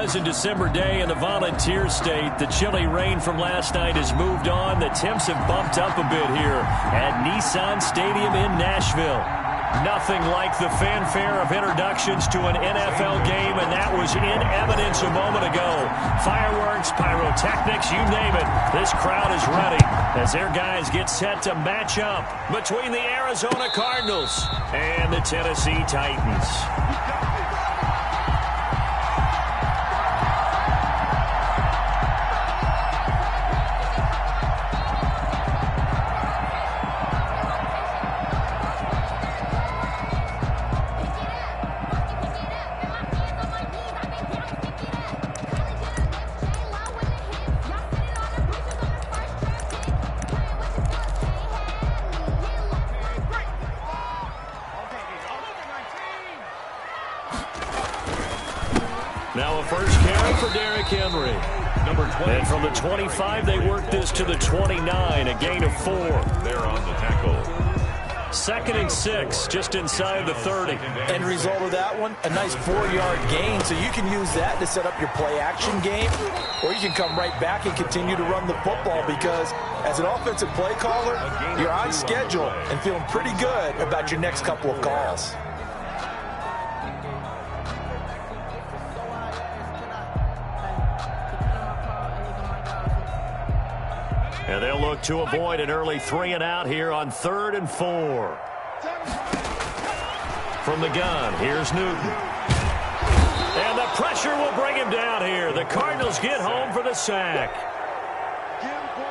pleasant December day in the Volunteer State. The chilly rain from last night has moved on. The temps have bumped up a bit here at Nissan Stadium in Nashville. Nothing like the fanfare of introductions to an NFL game, and that was in evidence a moment ago. Fireworks, pyrotechnics, you name it. This crowd is ready as their guys get set to match up between the Arizona Cardinals and the Tennessee Titans. Now a first carry for Derrick Henry. Number 20. And from the 25, they work this to the 29, a gain of 4. They're on the tackle. 2nd and 6, just inside the 30. End result of that one, a nice 4-yard gain. So you can use that to set up your play-action game, or you can come right back and continue to run the football because as an offensive play caller, you're on schedule and feeling pretty good about your next couple of calls. And they'll look to avoid an early 3-and-out here on 3rd and 4. From the gun, here's Newton. And the pressure will bring him down here. The Cardinals get home for the sack.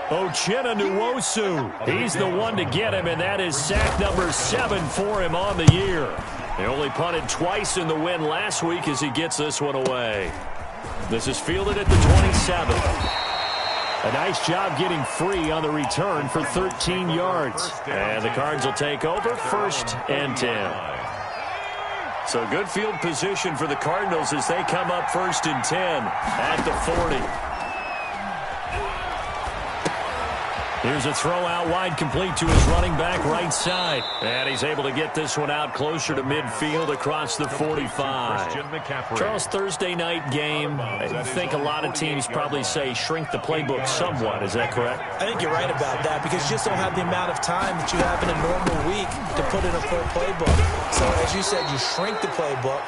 Uchenna Nwosu, he's the one to get him, and that is sack number 7 for him on the year. They only punted twice in the win last week as he gets this one away. This is fielded at the 27. A nice job getting free on the return for 13 yards. And the Cards will take over 1st and 10. So good field position for the Cardinals as they come up 1st and 10 at the 40. Here's a throw out wide, complete to his running back right side. And he's able to get this one out closer to midfield across the 45. Charles, Thursday night game, I think a lot of teams probably say shrink the playbook somewhat. Is that correct? I think you're right about that because you just don't have the amount of time that you have in a normal week to put in a full playbook. So as you said, you shrink the playbook.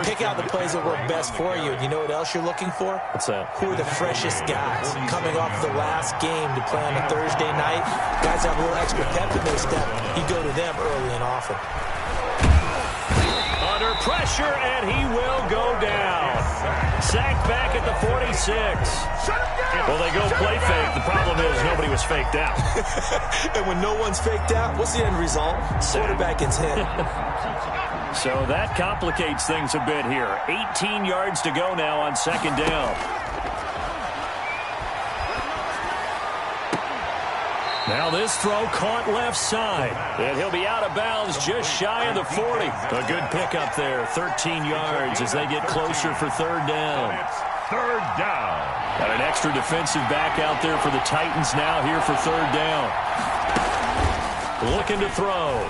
Pick out the plays that work best for you. You know what else you're looking for? What's that? Who are the freshest guys coming off the last game to play on a Thursday night? Guys have a little extra pep in their step. You go to them early and often. Under pressure, and he will go down. Sacked back at the 46. Well, they go play fake. The problem is nobody was faked out. And when no one's faked out, what's the end result? Quarterback gets hit. So that complicates things a bit here. 18 yards to go now on 2nd down. Now this throw caught left side. And he'll be out of bounds just shy of the 40. A good pickup there. 13 yards as they get closer for 3rd down. 3rd down. Got an extra defensive back out there for the Titans now here for 3rd down. Looking to throw.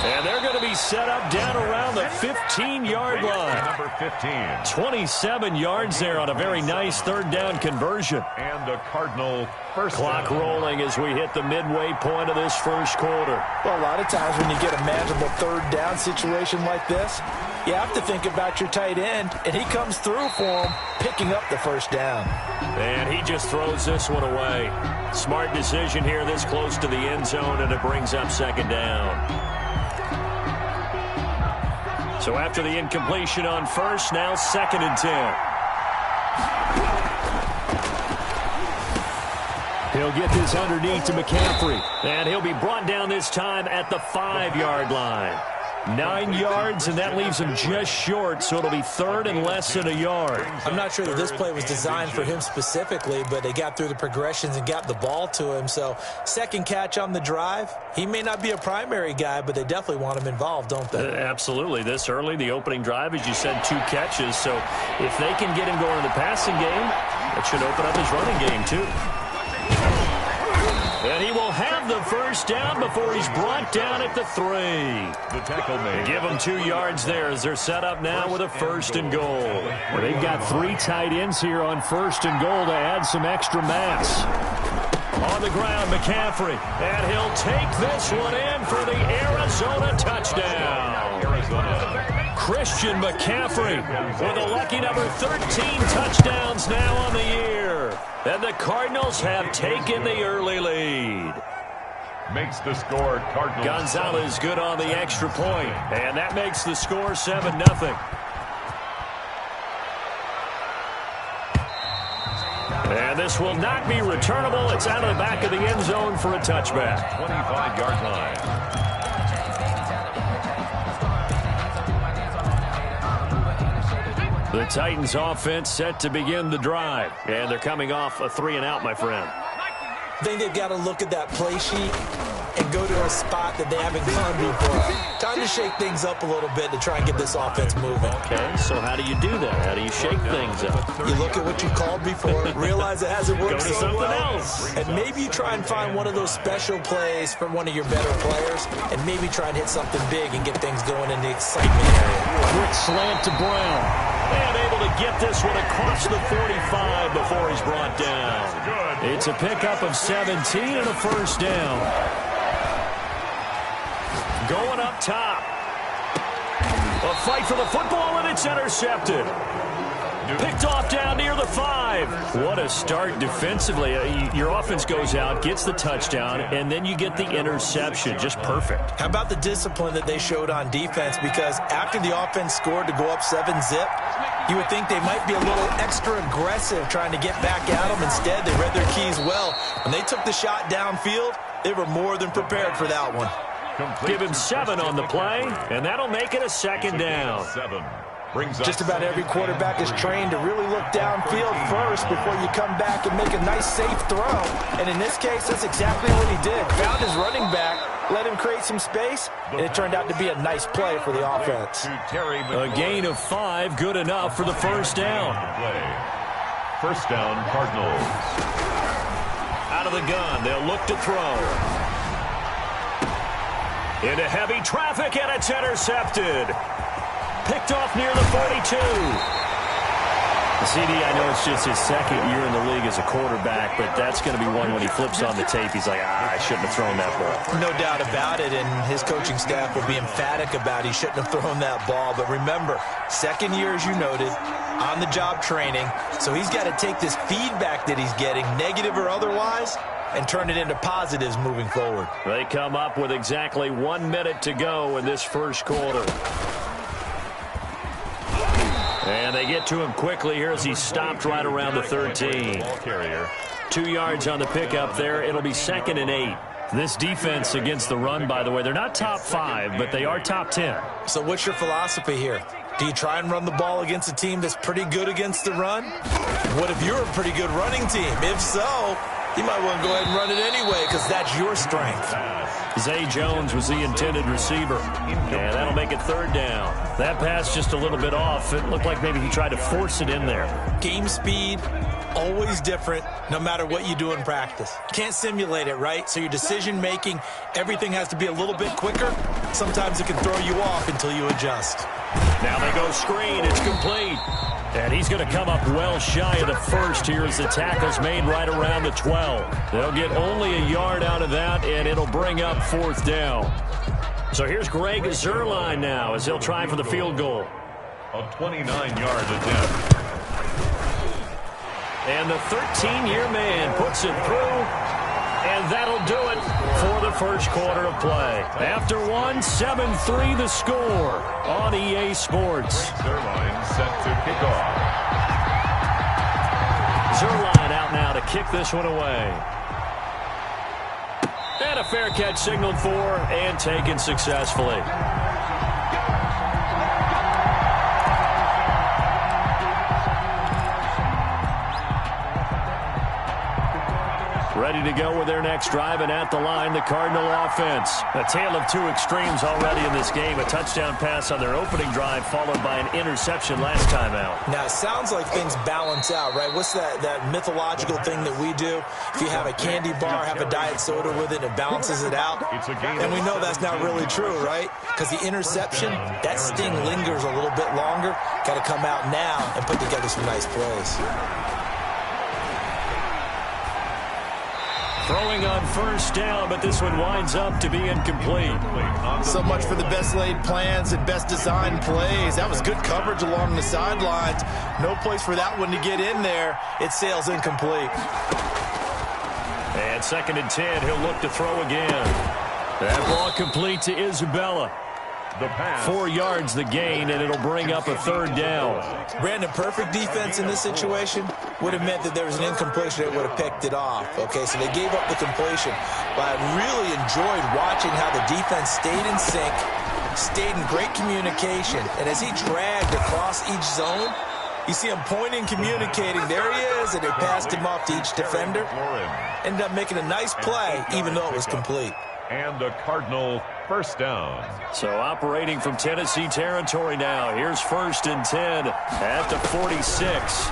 And they're going to be set up down around the 15-yard line. Number 15. 27 yards there on a very nice 3rd down conversion. And a Cardinal first Clock down. rolling as we hit the midway point of this 1st quarter. Well, a lot of times when you get a manageable 3rd down situation like this, you have to think about your tight end, and he comes through for him, picking up the 1st down. And he just throws this one away. Smart decision here this close to the end zone, and it brings up 2nd down. So after the incompletion on 1st, now 2nd and 10. He'll get this underneath to McCaffrey. And he'll be brought down this time at the 5-yard line. 9 yards, and that leaves him just short, so it'll be 3rd and less than a yard. I'm not sure that this play was designed for him specifically, but they got through the progressions and got the ball to him. So 2nd catch on the drive. He may not be a primary guy, but they definitely want him involved, don't they? Absolutely. This early, the opening drive, as you said, 2 catches. So if they can get him going in the passing game, it should open up his running game, too. And he will have the first down before he's brought down at the 3. The tackle made. Give them 2 yards there as they're set up now with a 1st and goal. Well, they've got 3 tight ends here on 1st and goal to add some extra mass. On the ground, McCaffrey. And he'll take this one in for the Arizona touchdown. Christian McCaffrey with a lucky number 13 touchdowns now on the year. And the Cardinals have taken the early lead. Makes the score Cardinals. Gonzalez good on the extra point. And that makes the score 7-0. And this will not be returnable. It's out of the back of the end zone for a touchback. 25-yard line. The Titans offense set to begin the drive. And they're coming off a 3-and-out, my friend. I think they've got to look at that play sheet and go to a spot that they haven't gone before. Time to shake things up a little bit to try and get this offense moving. Okay, so how do you do that? How do you shake things up? You look at what you called before, realize it hasn't worked Go to so something well, else. and maybe you try and find one of those special plays from one of your better players, and maybe try and hit something big and get things going in the excitement area. Quick slant to Brown. And able to get this one across the 45 before he's brought down. It's a pickup of 17 and a 1st down. Going up top. A fight for the football, and it's intercepted. Picked off down near the 5. What a start defensively. Your offense goes out, gets the touchdown, and then you get the interception. Just perfect. How about the discipline that they showed on defense? Because after the offense scored to go up 7-zip, you would think they might be a little extra aggressive trying to get back at them. Instead, they read their keys well. When they took the shot downfield, they were more than prepared for that one. Give him 7 on the play, and that'll make it a 2nd down. 7. Just about every quarterback is trained to really look downfield first before you come back and make a nice, safe throw. And in this case, that's exactly what he did. Found his running back, let him create some space, and it turned out to be a nice play for the offense. A gain of 5, good enough for the 1st down. 1st down, Cardinals. Out of the gun, they'll look to throw. Into heavy traffic, and it's intercepted. Picked off near the 42. CD, I know it's just his 2nd year in the league as a quarterback, but that's going to be one when he flips on the tape. He's like, I shouldn't have thrown that ball. No doubt about it, and his coaching staff will be emphatic about he shouldn't have thrown that ball. But remember, 2nd year, as you noted, on-the-job training, so he's got to take this feedback that he's getting, negative or otherwise, and turn it into positives moving forward. They come up with exactly 1 minute to go in this 1st quarter. And they get to him quickly here as he's stopped right around the 13. 2 yards on the pickup there. It'll be 2nd and 8. This defense against the run, by the way, they're not top 5, but they are top 10. So what's your philosophy here? Do you try and run the ball against a team that's pretty good against the run? What if you're a pretty good running team? If so, you might want to go ahead and run it anyway because that's your strength. Zay Jones was the intended receiver. And that'll make it 3rd down. That pass just a little bit off. It looked like maybe he tried to force it in there. Game speed, always different, no matter what you do in practice. Can't simulate it, right? So your decision-making, everything has to be a little bit quicker. Sometimes it can throw you off until you adjust. Now they go screen. It's complete. And he's going to come up well shy of the 1st here as the tackle's made right around the 12. They'll get only a yard out of that, and it'll bring up 4th down. So here's Greg Zuerlein now as he'll try for the field goal. A 29-yard attempt. And the 13-year man puts it through, and that'll do it for the 1st quarter of play. After 7-3 the score on EA Sports. Zuerlein set to kick off. Zuerlein out now to kick this one away. And a fair catch signaled for and taken successfully. Ready to go with their next drive, and at the line, the Cardinal offense. A tale of two extremes already in this game. A touchdown pass on their opening drive, followed by an interception last time out. Now, it sounds like things balance out, right? What's that mythological thing that we do? If you have a candy bar, have a diet soda with it, it balances it out. And we know that's not really true, right? Because the interception, that sting lingers a little bit longer. Got to come out now and put together some nice plays. Throwing on first down, but this one winds up to be incomplete. So much for the best laid plans and best designed plays. That was good coverage along the sidelines. No place for that one to get in there. It sails incomplete. And 2nd and 10, he'll look to throw again. That ball complete to Isabella. 4 yards the gain, and it'll bring up a 3rd down. Brandon, perfect defense in this situation would have meant that there was an incompletion that would have picked it off. Okay, so they gave up the completion. But I really enjoyed watching how the defense stayed in sync, stayed in great communication, and as he dragged across each zone, you see him pointing, communicating. There he is, and they passed him off to each defender. Ended up making a nice play, even though it was complete. And a Cardinal first down. So operating from Tennessee territory now. Here's 1st and 10 at the 46.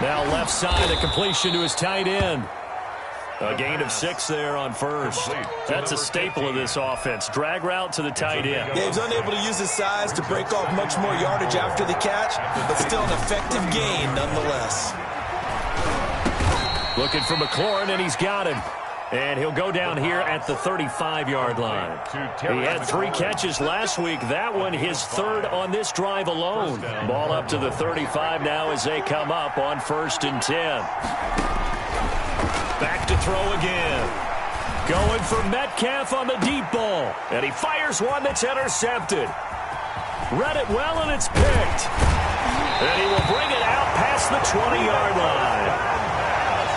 Now left side, a completion to his tight end. A gain of 6 there on first. That's a staple of this offense. Drag route to the tight end. Yeah, he's unable to use his size to break off much more yardage after the catch, but still an effective gain nonetheless. Looking for McLaurin, and he's got him. And he'll go down here at the 35-yard line. He had 3 catches last week. That one his 3rd on this drive alone. Ball up to the 35 now as they come up on 1st and 10. Back to throw again. Going for Metcalf on the deep ball. And he fires one that's intercepted. Read it well, and it's picked. And he will bring it out past the 20-yard line.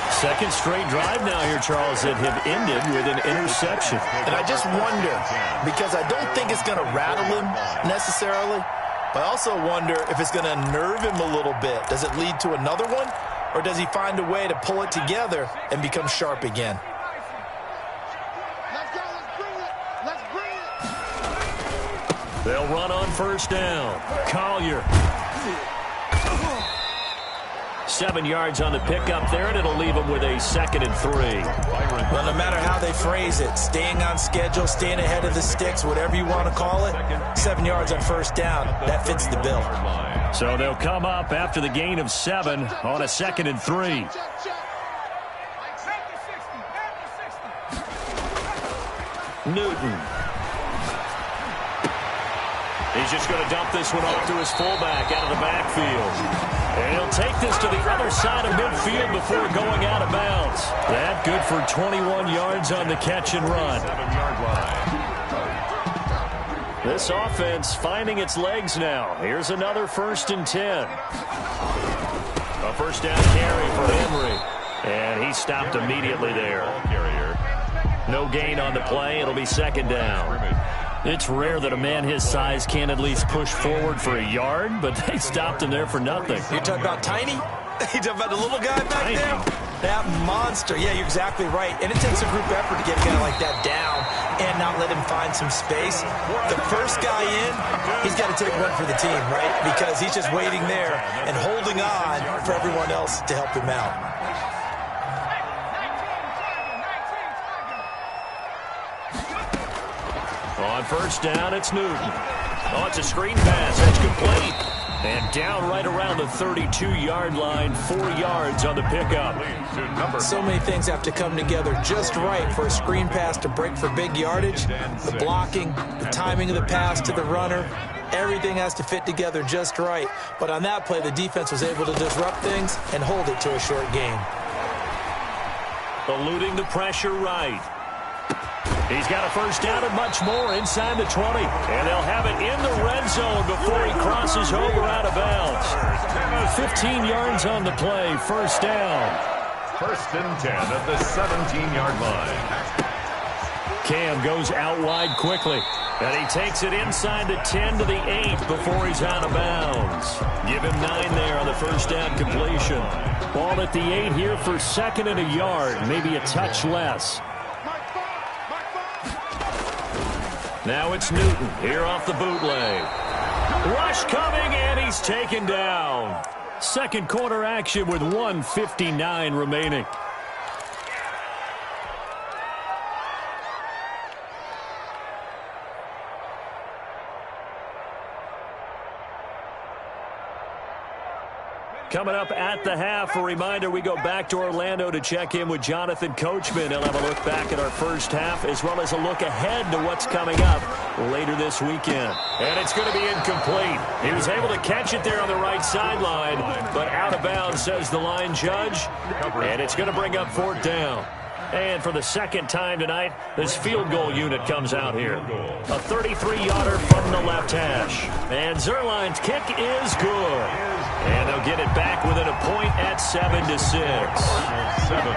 2nd straight drive now here, Charles, that have ended with an interception. And I just wonder, because I don't think it's going to rattle him necessarily, but I also wonder if it's going to nerve him a little bit. Does it lead to another one, or does he find a way to pull it together and become sharp again? Let's go, let's bring it. They'll run on first down. Collier. 7 yards on the pickup there, and it'll leave them with a 2nd and 3. Well, no matter how they phrase it, staying on schedule, staying ahead of the sticks, whatever you want to call it, 7 yards on first down, that fits the bill. So they'll come up after the gain of 7 on a 2nd and 3. Newton. He's just going to dump this one off to his fullback out of the backfield. And he'll take this to the other side of midfield before going out of bounds. That good for 21 yards on the catch and run. 7-yard line. This offense finding its legs now. Here's another 1st and 10. A first down carry for Henry. And he stopped immediately there. No gain on the play. It'll be 2nd down. It's rare that a man his size can't at least push forward for a yard, but they stopped him there for nothing. You're talking about Tiny? You're talking about the little guy back Tiny. there? That monster. Yeah, you're exactly right. And it takes a group effort to get a guy like that down and not let him find some space. The first guy in, he's got to take one for the team, right? Because he's just waiting there and holding on for everyone else to help him out. On first down, it's Newton. Oh, it's a screen pass. That's complete. And down right around the 32-yard line, 4 yards on the pickup. So many things have to come together just right for a screen pass to break for big yardage. The blocking, the timing of the pass to the runner, everything has to fit together just right. But on that play, the defense was able to disrupt things and hold it to a short gain. Eluding the pressure right. He's got a first down and much more inside the 20. And they'll have it in the red zone before he crosses over out of bounds. 15 yards on the play, first down. 1st and 10 at the 17-yard line. Cam goes out wide quickly. And he takes it inside the 10 to the 8 before he's out of bounds. Give him 9 there on the first down completion. Ball at the 8 here for 2nd and a yard, maybe a touch less. Now it's Newton here off the bootleg. Rush coming, and he's taken down. Second quarter action with 1:59 remaining. Coming up at the half, a reminder, we go back to Orlando to check in with Jonathan Coachman. He'll have a look back at our first half as well as a look ahead to what's coming up later this weekend. And it's going to be incomplete. He was able to catch it there on the right sideline, but out of bounds, says the line judge. And it's going to bring up 4th down. And for the second time tonight, this field goal unit comes out here. A 33-yarder from the left hash. And Zerline's kick is good. And they'll get it back within a point at 7-6.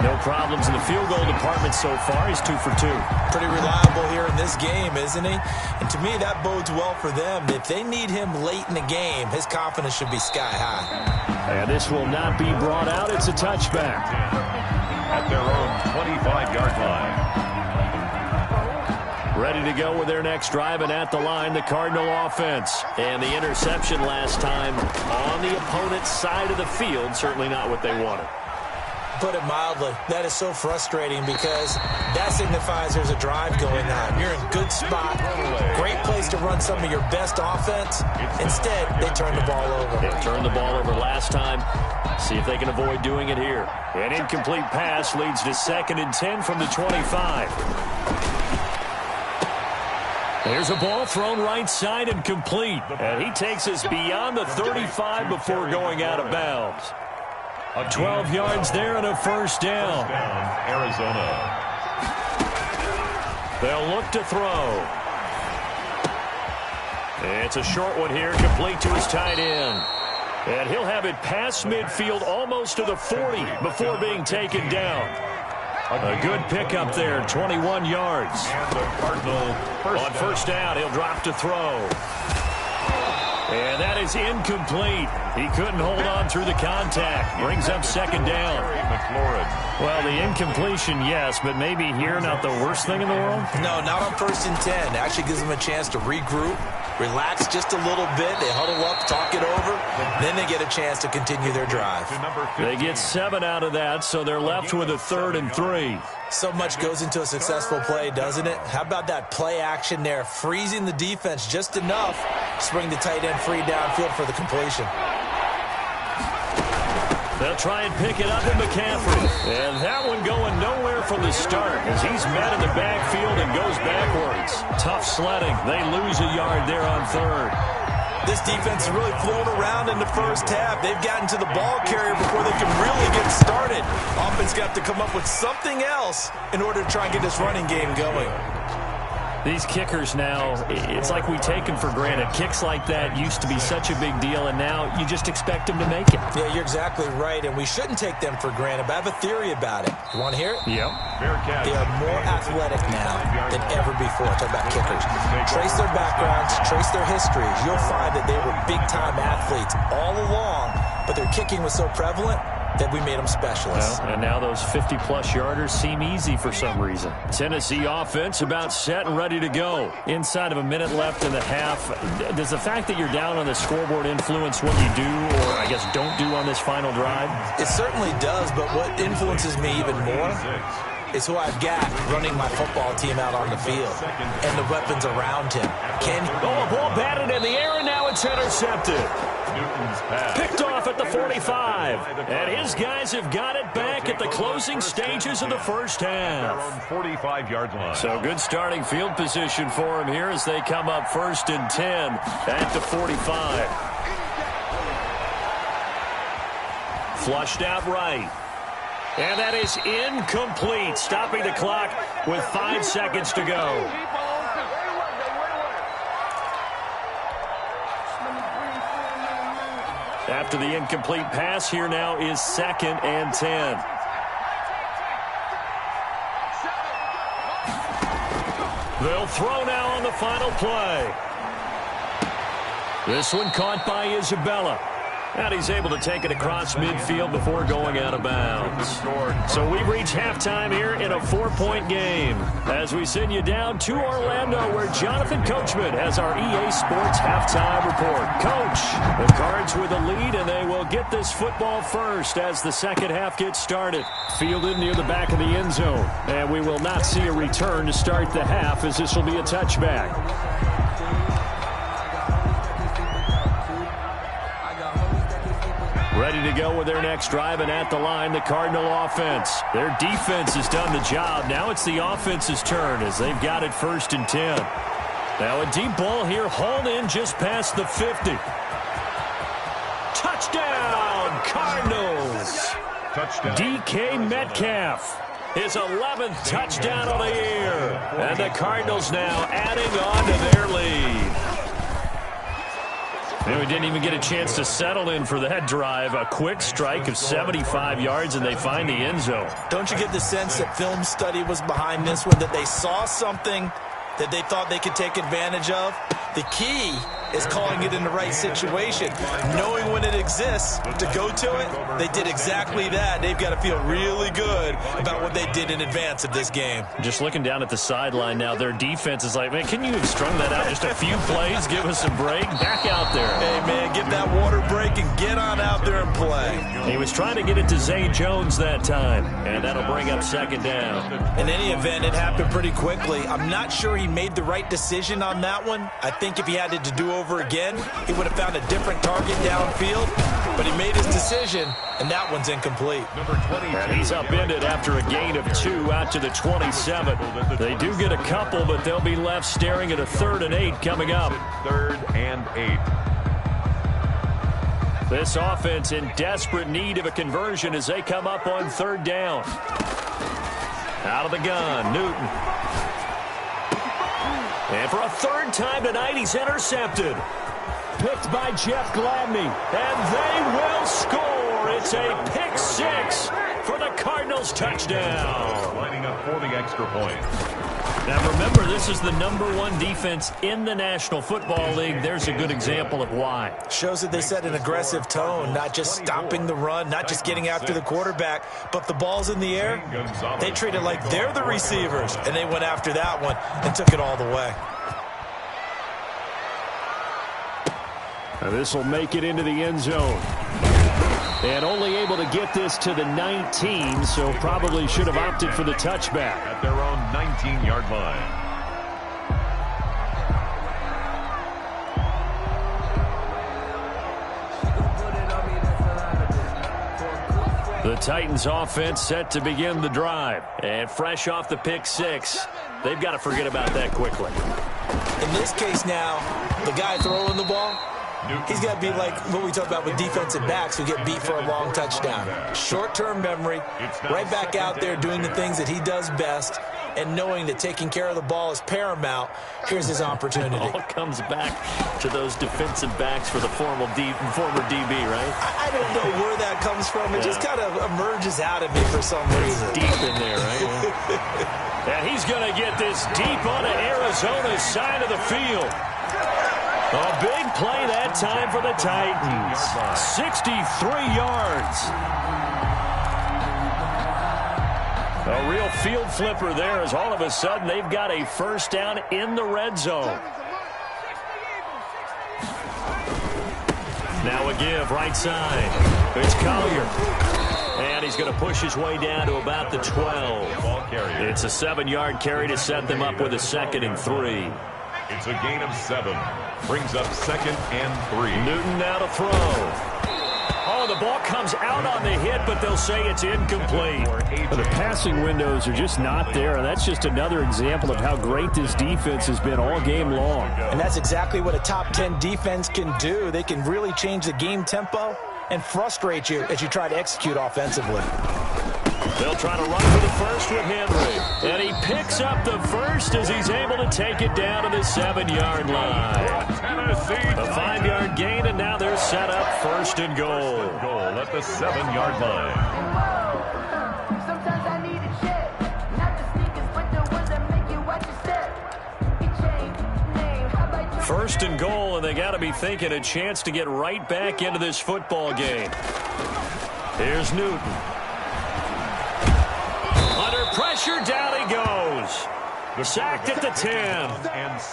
No problems in the field goal department so far. He's 2 for 2. Pretty reliable here in this game, isn't he? And to me, that bodes well for them. If they need him late in the game, his confidence should be sky high. And this will not be brought out. It's a touchback. At their own 25-yard line. Ready to go with their next drive, and at the line, the Cardinal offense. And the interception last time on the opponent's side of the field, certainly not what they wanted. Put it mildly, that is so frustrating because that signifies there's a drive going on. You're in a good spot, great place to run some of your best offense. Instead, they turn the ball over. They turned the ball over last time. See if they can avoid doing it here. An incomplete pass leads to 2nd and 10 from the 25. There's a ball thrown right side and complete. And he takes us beyond the 35 before going out of bounds. 12 yards there and a first down. Arizona. They'll look to throw. It's a short one here, complete to his tight end. And he'll have it past midfield almost to the 40 before being taken down. A good pickup there, 21 yards. And the Cardinal on first down, he'll drop to throw. And that is incomplete. He couldn't hold on through the contact. Brings up 2nd down. Well, the incompletion, yes, but maybe here not the worst thing in the world? No, not on 1st and 10. Actually gives them a chance to regroup, relax just a little bit. They huddle up, talk it over. Then they get a chance to continue their drive. They get 7 out of that, so they're left with a 3rd and 3. So much goes into a successful play, doesn't it? How about that play action there, freezing the defense just enough to bring the tight end free downfield for the completion. They'll try and pick it up in McCaffrey. And that one going nowhere from the start as he's met in the backfield and goes backwards. Tough sledding. They lose a yard there on 3rd. This defense is really flown around in the first half. They've gotten to the ball carrier before they can really get started. Offense got to come up with something else in order to try and get this running game going. These kickers now, it's like we take them for granted. Kicks like that used to be such a big deal, and now you just expect them to make it. Yeah, you're exactly right, and we shouldn't take them for granted, but I have a theory about it. You want to hear it? Yep. They are more athletic now than ever before. Talk about kickers. Trace their backgrounds, trace their histories. You'll find that they were big-time athletes all along, but their kicking was so prevalent that we made them specialists. Well, and now those 50-plus yarders seem easy for some reason. Tennessee offense about set and ready to go. Inside of a minute left in the half, does the fact that you're down on the scoreboard influence what you do or, I guess, don't do on this final drive? It certainly does, but what influences me even more is who I've got running my football team out on the field and the weapons around him. A ball batted in the air, and now it's intercepted. Picked off at the 45. And his guys have got it back at the closing stages of the first half. 45-yard line. So good starting field position for him here as they come up 1st and 10 at the 45. Flushed out right. And that is incomplete, stopping the clock with 5 seconds to go. After the incomplete pass, here now is 2nd and 10. They'll throw now on the final play. This one caught by Isabella. And he's able to take it across midfield before going out of bounds. So we've reached halftime here in a 4-point game. As we send you down to Orlando, where Jonathan Coachman has our EA Sports halftime report. Coach, the Cards with a lead, and they will get this football first as the second half gets started. Fielded near the back of the end zone. And we will not see a return to start the half, as this will be a touchback. Ready to go with their next drive, and at the line, the Cardinal offense. Their defense has done the job. Now it's the offense's turn as they've got it 1st and 10. Now a deep ball here, hauled in just past the 50. Touchdown, Cardinals! Touchdown. DK Metcalf, his 11th touchdown of the year. And the Cardinals now adding on to their lead. And we didn't even get a chance to settle in for that drive. A quick strike of 75 yards, and they find the end zone. Don't you get the sense that film study was behind this one, that they saw something that they thought they could take advantage of? The key is calling it in the right situation. Knowing when it exists to go to it, they did exactly that. They've got to feel really good about what they did in advance of this game. Just looking down at the sideline now, their defense is like, man, can you have strung that out just a few plays? Give us a break. Back out there. Hey, man, get that water break and get on out there and play. He was trying to get it to Zay Jones that time, and that'll bring up 2nd down. In any event, it happened pretty quickly. I'm not sure he made the right decision on that one. I think if he had it to do over again, he would have found a different target downfield, but he made his decision, and that one's incomplete. Number 22. And he's upended after a gain of 2 out to the 27. They do get a couple, but they'll be left staring at a 3rd and 8 coming up. 3rd and 8. This offense in desperate need of a conversion as they come up on 3rd down. Out of the gun, Newton. And for a 3rd time tonight, he's intercepted. Picked by Jeff Gladney. And they will score. It's a pick 6 for the Cardinals touchdown. Lining up for the extra point. Now remember, this is the #1 defense in the National Football League. There's a good example of why. Shows that they set an aggressive tone, not just stopping the run, not just getting after the quarterback, but the ball's in the air. They treat it like they're the receivers, and they went after that one and took it all the way. Now this will make it into the end zone. And only able to get this to the 19, so probably should have opted for the touchback. At their own 19-yard line. The Titans offense set to begin the drive. And fresh off the pick 6, they've got to forget about that quickly. In this case now, the guy throwing the ball, he's got to be like what we talk about with defensive backs who get beat for a long touchdown. Short-term memory, right back out there doing the things that he does best, and knowing that taking care of the ball is paramount. Here's his opportunity. It all comes back to those defensive backs for the former DB, right? I don't know where that comes from. It just kind of emerges out of me for some reason. Deep in there, right? And he's going to get this deep onto Arizona's side of the field. A big play that time for the Titans. 63 yards. A real field flipper there as all of a sudden they've got a 1st down in the red zone. Now a give right side. It's Collier. And he's going to push his way down to about the 12. It's a 7-yard carry to set them up with a 2nd and 3. It's a gain of 7. Brings up 2nd and 3. Newton now to throw. Oh, the ball comes out on the hit, but they'll say it's incomplete. The passing windows are just not there, and that's just another example of how great this defense has been all game long. And that's exactly what a top 10 defense can do. They can really change the game tempo and frustrate you as you try to execute offensively. They'll try to run for the first with Henry. And he picks up the first as he's able to take it down to the 7-yard line. A 5-yard gain, and now they're set up 1st and goal. Goal at the 7-yard line. First and goal, and they got to be thinking a chance to get right back into this football game. Here's Newton. Under pressure, down he goes. Sacked at the 10.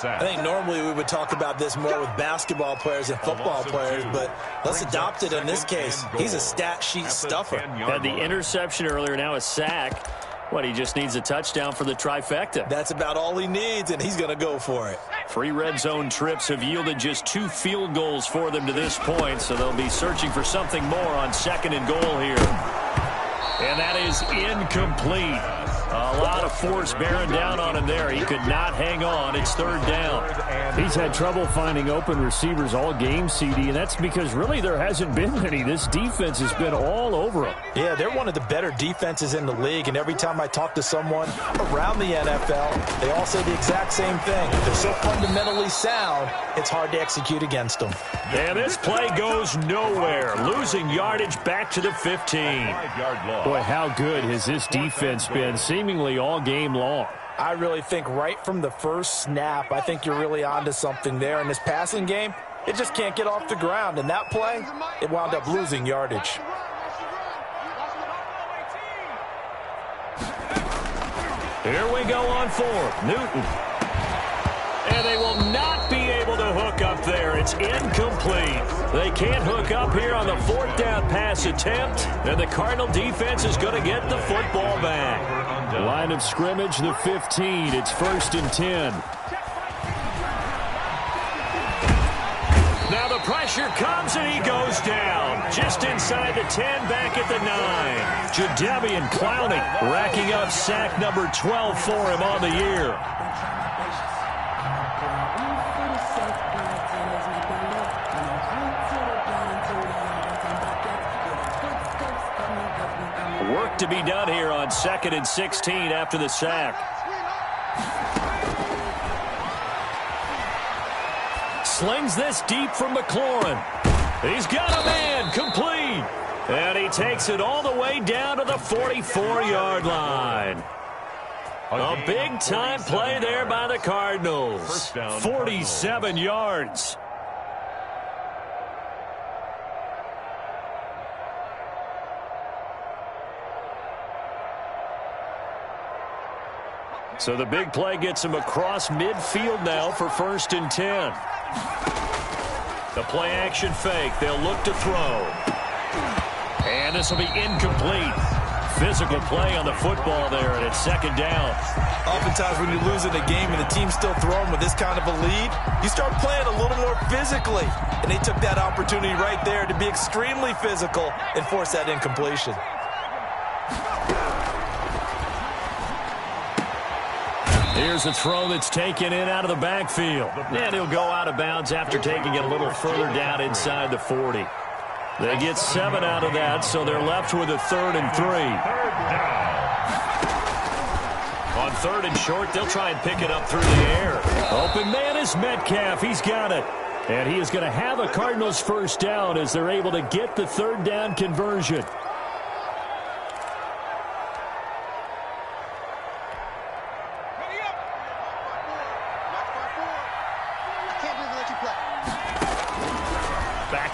I think normally we would talk about this more with basketball players and football players, but let's adopt it in this case. He's a stat sheet stuffer. Had the interception earlier, now a sack. What, he just needs a touchdown for the trifecta. That's about all he needs, and he's going to go for it. 3 red zone trips have yielded just 2 field goals for them to this point, so they'll be searching for something more on second and goal here. And that is incomplete. A lot of force bearing down on him there. He could not hang on. It's third down. He's had trouble finding open receivers all game, CD, and that's because really there hasn't been any. This defense has been all over him. Yeah, they're one of the better defenses in the league, and every time I talk to someone around the NFL, they all say the exact same thing. They're so fundamentally sound, it's hard to execute against them. And this play goes nowhere. Losing yardage back to the 15. Boy, how good has this defense been seemingly all game long? I really think right from the first snap, I think you're really onto something there. In this passing game, it just can't get off the ground. And that play, it wound up losing yardage. Here we go on 4th. Newton. And they will not be able to hook up there. It's incomplete. They can't hook up here on the 4th down pass attempt. And the Cardinal defense is going to get the football back. Line of scrimmage, the 15. It's 1st and 10. Now the pressure comes and he goes down. Just inside the 10, back at the 9. Jadeveon Clowney racking up sack number 12 for him on the year. Work to be done here on 2nd and 16 after the sack. Slings this deep from McLaurin. He's got a man, complete. And he takes it all the way down to the 44-yard line. A big-time play there by the Cardinals. 47 yards. So the big play gets him across midfield now for 1st and 10. The play action fake. They'll look to throw. And this will be incomplete. Physical play on the football there, and it's 2nd down. Oftentimes when you're losing a game and the team's still throwing with this kind of a lead, you start playing a little more physically. And they took that opportunity right there to be extremely physical and force that incompletion. Here's a throw that's taken in out of the backfield. And he'll go out of bounds after taking it a little further down inside the 40. They get 7 out of that, so they're left with a 3rd and 3. On 3rd and short, they'll try and pick it up through the air. Open man is Metcalf. He's got it. And he is going to have a Cardinals 1st down as they're able to get the 3rd down conversion.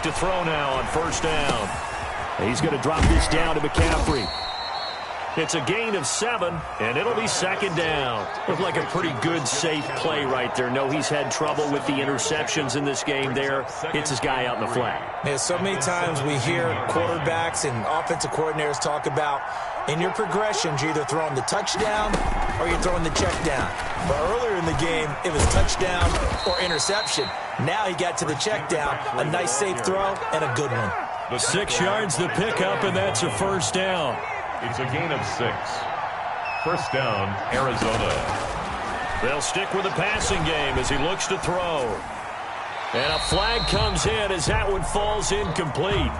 To throw now on 1st down. He's going to drop this down to McCaffrey. It's a gain of 7, and it'll be 2nd down. Looked like a pretty good, safe play right there. No, he's had trouble with the interceptions in this game there. Hits his guy out in the flat. Yeah, so many times we hear quarterbacks and offensive coordinators talk about in your progressions, you're either throwing the touchdown or you're throwing the check down. But earlier in the game, it was touchdown or interception. Now he got to the check down, a nice safe throw, and a good one. 6 yards the pickup, and that's a 1st down. It's a gain of 6. 1st down, Arizona. They'll stick with the passing game as he looks to throw. And a flag comes in as that one falls incomplete.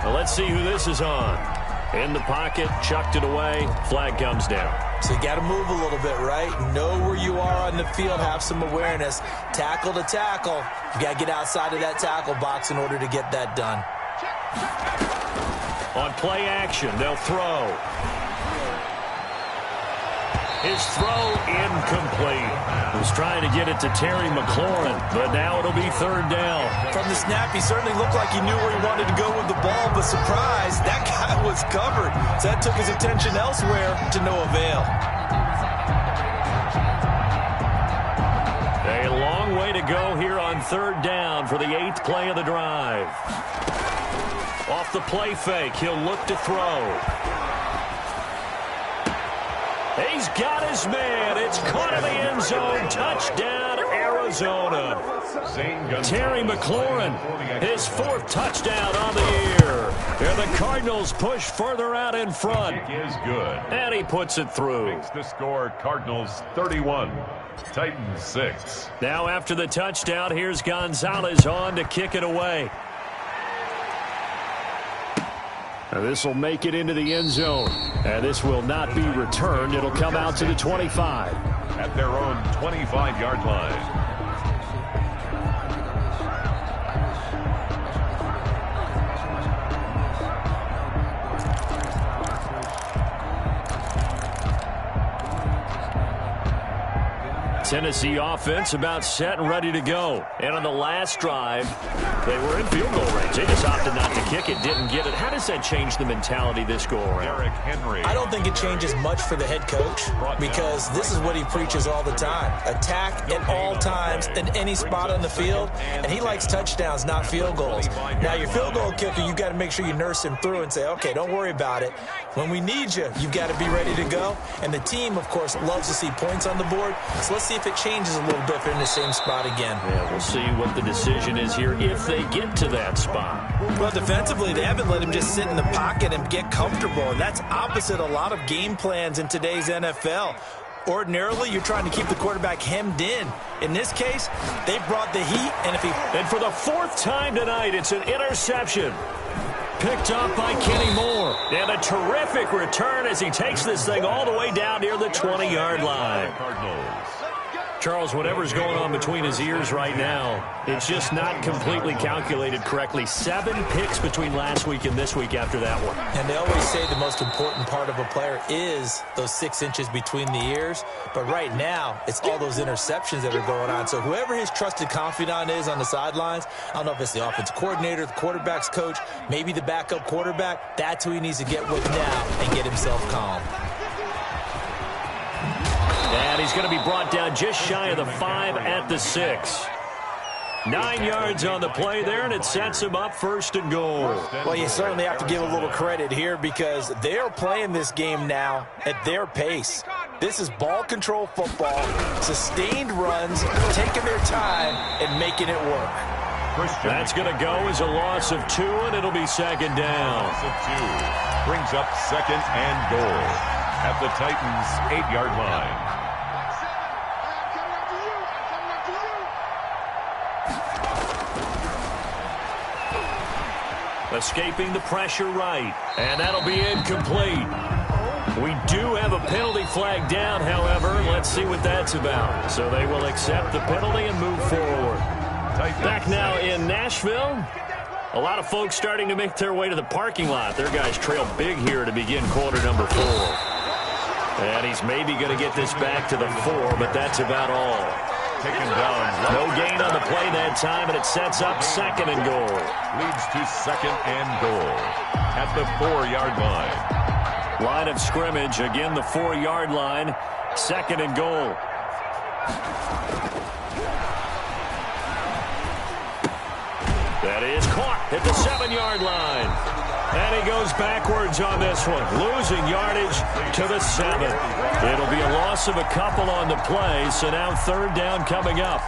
Now let's see who this is on. In the pocket, chucked it away, flag comes down. So you got to move a little bit, right? Know where you are on the field, have some awareness. Tackle to tackle. You got to get outside of that tackle box in order to get that done. On play action, they'll throw. His throw incomplete. Was trying to get it to Terry McLaurin, but now it'll be third down. From the snap, he certainly looked like he knew where he wanted to go with the ball, but surprise, that guy was covered. So that took his attention elsewhere to no avail. A long way to go here on third down for the 8th play of the drive. Off the play fake, he'll look to throw. He's got his man. It's caught in the end zone. Touchdown, Arizona. Terry McLaurin, his 4th touchdown on the year. And the Cardinals push further out in front. Kick is good. And he puts it through. Makes the score Cardinals 31, Titans 6. Now after the touchdown, here's Gonzalez on to kick it away. This will make it into the end zone. And this will not be returned. It'll come out to the 25. At their own 25-yard line. Tennessee offense about set and ready to go. And on the last drive, they were in field goal range. They just opted not to kick it, didn't get it. How does that change the mentality this go around? I don't think it changes much for the head coach because this is what he preaches all the time. Attack at all times in any spot on the field, and he likes touchdowns, not field goals. Now, your field goal kicker, you've got to make sure you nurse him through and say, okay, don't worry about it. When we need you, you've got to be ready to go. And the team, of course, loves to see points on the board. So let's see if it changes a little bit if they're in the same spot again. Yeah, we'll see what the decision is here if they get to that spot. Well, defensively, they haven't let him just sit in the pocket and get comfortable, and that's opposite a lot of game plans in today's NFL. Ordinarily, you're trying to keep the quarterback hemmed in. In this case, they brought the heat, and for the 4th time tonight, it's an interception. Picked up by Kenny Moore. And a terrific return as he takes this thing all the way down near the 20-yard line. Charles, whatever's going on between his ears right now, it's just not completely calculated correctly. 7 picks between last week and this week after that one. And they always say the most important part of a player is those 6 inches between the ears. But right now, it's all those interceptions that are going on. So whoever his trusted confidant is on the sidelines, I don't know if it's the offensive coordinator, the quarterback's coach, maybe the backup quarterback, that's who he needs to get with now and get himself calm. And he's going to be brought down just shy of the 5 at the 6. 9 yards on the play there, and it sets him up 1st and goal. Well, you certainly have to give a little credit here because they're playing this game now at their pace. This is ball control football, sustained runs, taking their time and making it work. That's going to go as a loss of 2, and it'll be 2nd down. Loss of 2 brings up 2nd and goal at the Titans' 8-yard line. Escaping the pressure right, and that'll be incomplete. We do have a penalty flag down, however. Let's see what that's about. So they will accept the penalty and move forward. Back now in Nashville. A lot of folks starting to make their way to the parking lot. Their guys trail big here to begin quarter number 4. And he's maybe going to get this back to the 4, but that's about all. Taken down. No gain on the play that time, and it sets up 2nd and goal. Leads to 2nd and goal at the 4-yard line. Line of scrimmage, again the 4-yard line, 2nd and goal. That is caught at the 7-yard line. And he goes backwards on this one, losing yardage to the 7. It'll be a loss of a couple on the play, so now 3rd down coming up.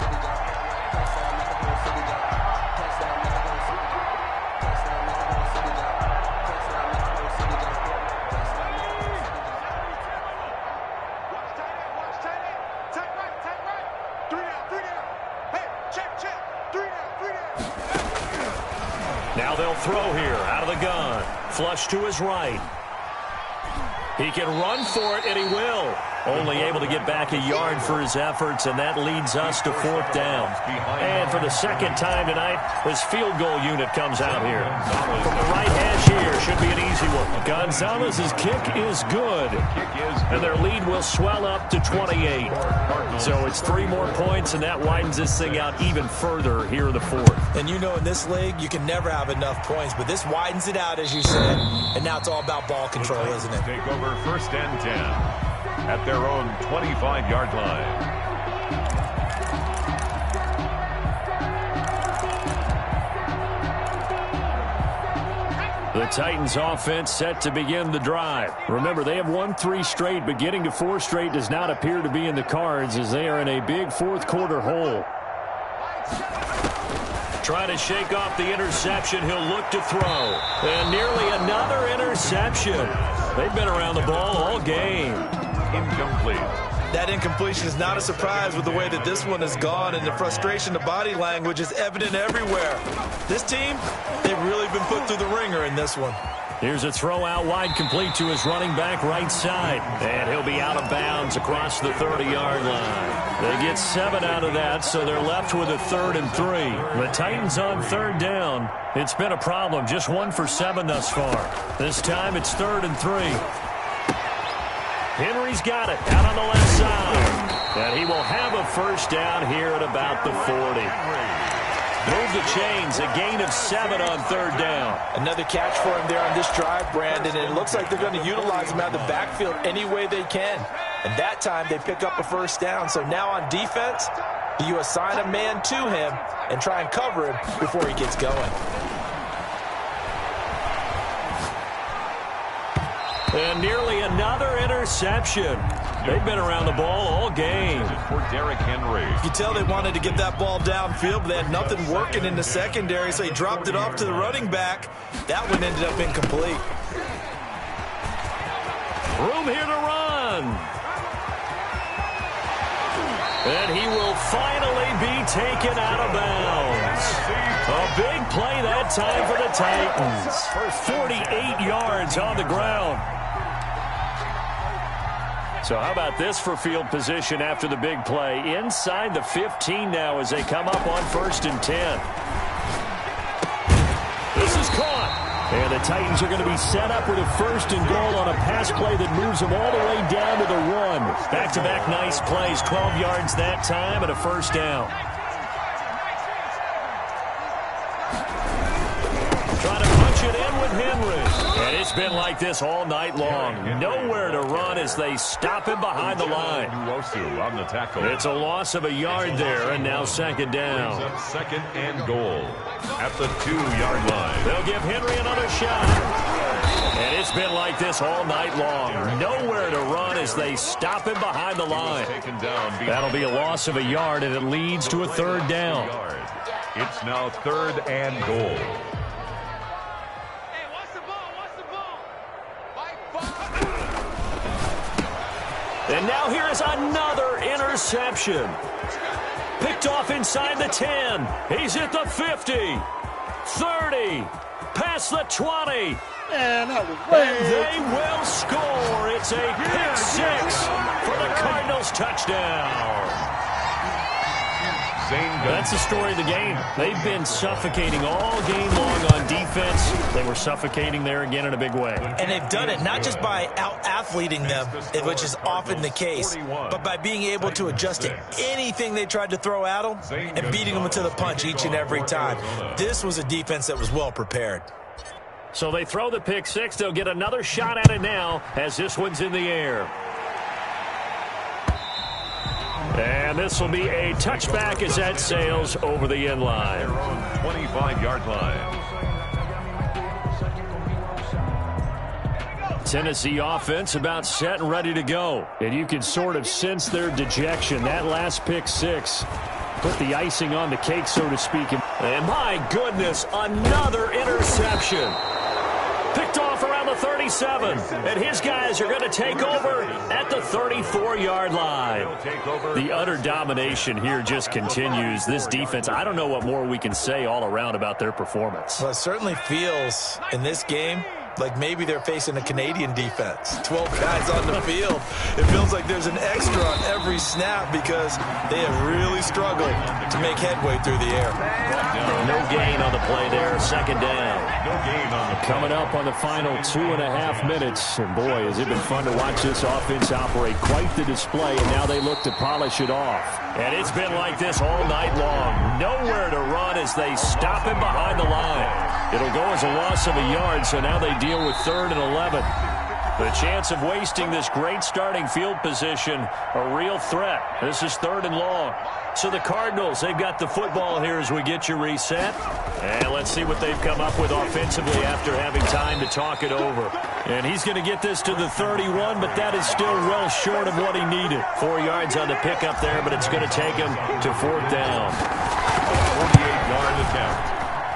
Now they'll throw here out of the gun. Flush to his right. He can run for it, and he will. only able to get back a yard for his efforts, and that leads us to 4th down. And for the second time tonight, this field goal unit comes out here. From the right hash here, should be an easy one. Gonzalez's kick is good, and their lead will swell up to 28. So it's 3 more points, and that widens this thing out even further here in the 4th. And you know, in this league, you can never have enough points, but this widens it out, as you said, and now it's all about ball control, isn't it? Take over 1st and 10 at their own 25-yard line. The Titans offense set to begin the drive. Remember, they have won 3 straight, but getting to 4 straight does not appear to be in the cards as they are in a big 4th quarter hole. Trying to shake off the interception. He'll look to throw. And nearly another interception. They've been around the ball all game. Incomplete. That incompletion is not a surprise with the way that this one has gone, and the frustration, the body language is evident everywhere. This team, they've really been put through the ringer in this one. Here's a throw out wide, complete to his running back right side. And he'll be out of bounds across the 30-yard line. They get 7 out of that, so they're left with a 3rd and 3. The Titans on 3rd down. It's been a problem, just 1 for 7 thus far. This time it's 3rd and 3. Henry's got it out on the left side. And he will have a 1st down here at about the 40. Move the chains, a gain of 7 on 3rd down. Another catch for him there on this drive, Brandon, and it looks like they're going to utilize him out of the backfield any way they can. And that time they pick up a 1st down. So now on defense, you assign a man to him and try and cover him before he gets going. And nearly another interception. They've been around the ball all game. For Derrick Henry. You can tell they wanted to get that ball downfield, but they had nothing working in the secondary, so he dropped it off to the running back. That one ended up incomplete. Room here to run. And he will finally be taken out of bounds. A big play that time for the Titans. 48 yards on the ground. So how about this for field position after the big play? Inside the 15 now as they come up on 1st and 10. This is caught. And the Titans are going to be set up with a 1st and goal on a pass play that moves them all the way down to the 1. Back-to-back nice plays, 12 yards that time and a 1st down. Trying to punch it in with Henry. And it's been like this all night long. Nowhere to run as they stop him behind the line. On the tackle. It's a loss of a yard there, and now 2nd down. 2nd and goal at the 2-yard line. They'll give Henry another shot. And it's been like this all night long. Nowhere to run as they stop him behind the line. That'll be a loss of a yard, and it leads to a 3rd down. It's now 3rd and goal. And now here is another interception. Picked off inside the 10. He's at the 50, 30, past the 20. Man, that was and they will score. It's a pick 6 for the Cardinals touchdown. That's the story of the game. They've been suffocating all game long on defense. They were suffocating there again in a big way. And they've done it not just by out-athleting them, which is often the case, but by being able to adjust to anything they tried to throw at them and beating them to the punch each and every time. This was a defense that was well prepared. So they throw the pick 6. They'll get another shot at it now as this one's in the air. And this will be a touchback as that sails over the end line. 25-yard line. Tennessee offense about set and ready to go. And you can sort of sense their dejection. That last pick 6 put the icing on the cake, so to speak. And my goodness, another interception. Picked off around the 37. And his guys are going to take over at the 34-yard line. The utter domination here just continues. This defense, I don't know what more we can say all around about their performance. Well, it certainly feels in this game like maybe they're facing a Canadian defense. 12 guys on the field. It feels like there's an extra on every snap because they have really struggled to make headway through the air. No gain on the play there. Second down. No gain on the play. Coming up on the final 2.5 minutes. And boy, has it been fun to watch this offense operate. Quite the display, and now they look to polish it off. And it's been like this all night long. Nowhere to run as they stop him behind the line. It'll go as a loss of a yard, so now they deal with 3rd and 11. The chance of wasting this great starting field position, a real threat. This is 3rd and long. So the Cardinals, they've got the football here as we get you reset. And let's see what they've come up with offensively after having time to talk it over. And he's going to get this to the 31, but that is still well short of what he needed. 4 yards on the pickup there, but it's going to take him to 4th down. 48-yard attempt.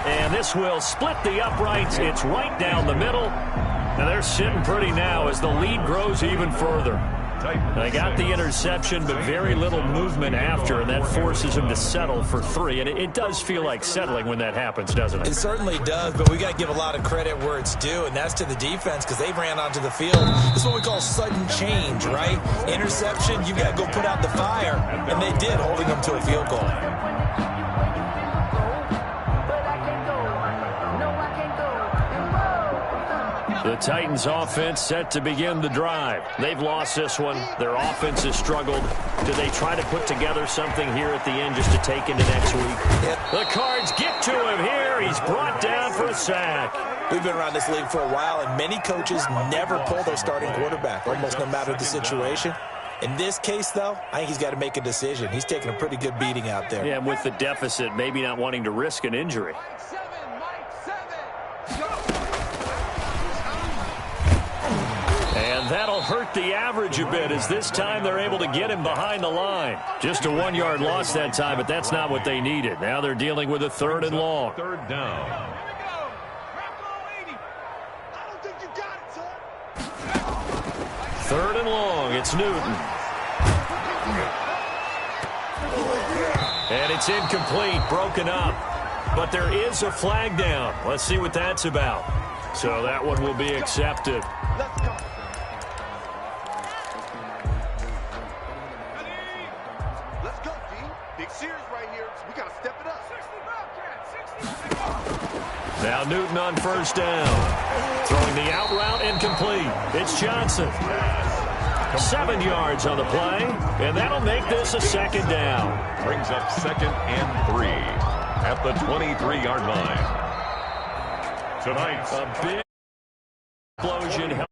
And this will split the uprights. It's right down the middle. And they're sitting pretty now as the lead grows even further. They got the interception, but very little movement after, and that forces them to settle for 3. And it does feel like settling when that happens, doesn't it? It certainly does, but we got to give a lot of credit where it's due, and that's to the defense because they ran onto the field. This is what we call sudden change, right? Interception, you got to go put out the fire, and they did, holding them to a field goal. The Titans offense set to begin the drive. They've lost this one. Their offense has struggled. Do they try to put together something here at the end just to take into next week? Yep. The Cards get to him here. He's brought down for a sack. We've been around this league for a while, and many coaches never pull their starting quarterback, almost no matter the situation. In this case, though, I think he's got to make a decision. He's taking a pretty good beating out there. Yeah, and with the deficit, maybe not wanting to risk an injury. And that'll hurt the average a bit as this time they're able to get him behind the line. Just a 1-yard loss that time, but that's not what they needed. Now they're dealing with a 3rd and long. 3rd down. Third and long. It's Newton. And it's incomplete, broken up. But there is a flag down. Let's see what that's about. So that one will be accepted. Let's go, D. Big series right here. We got to step it up. 60 Now Newton on 1st down. Throwing the out route incomplete. It's Johnson. 7 yards on the play, and that'll make this a 2nd down. Brings up 2nd and 3 at the 23-yard line. Tonight's a big explosion.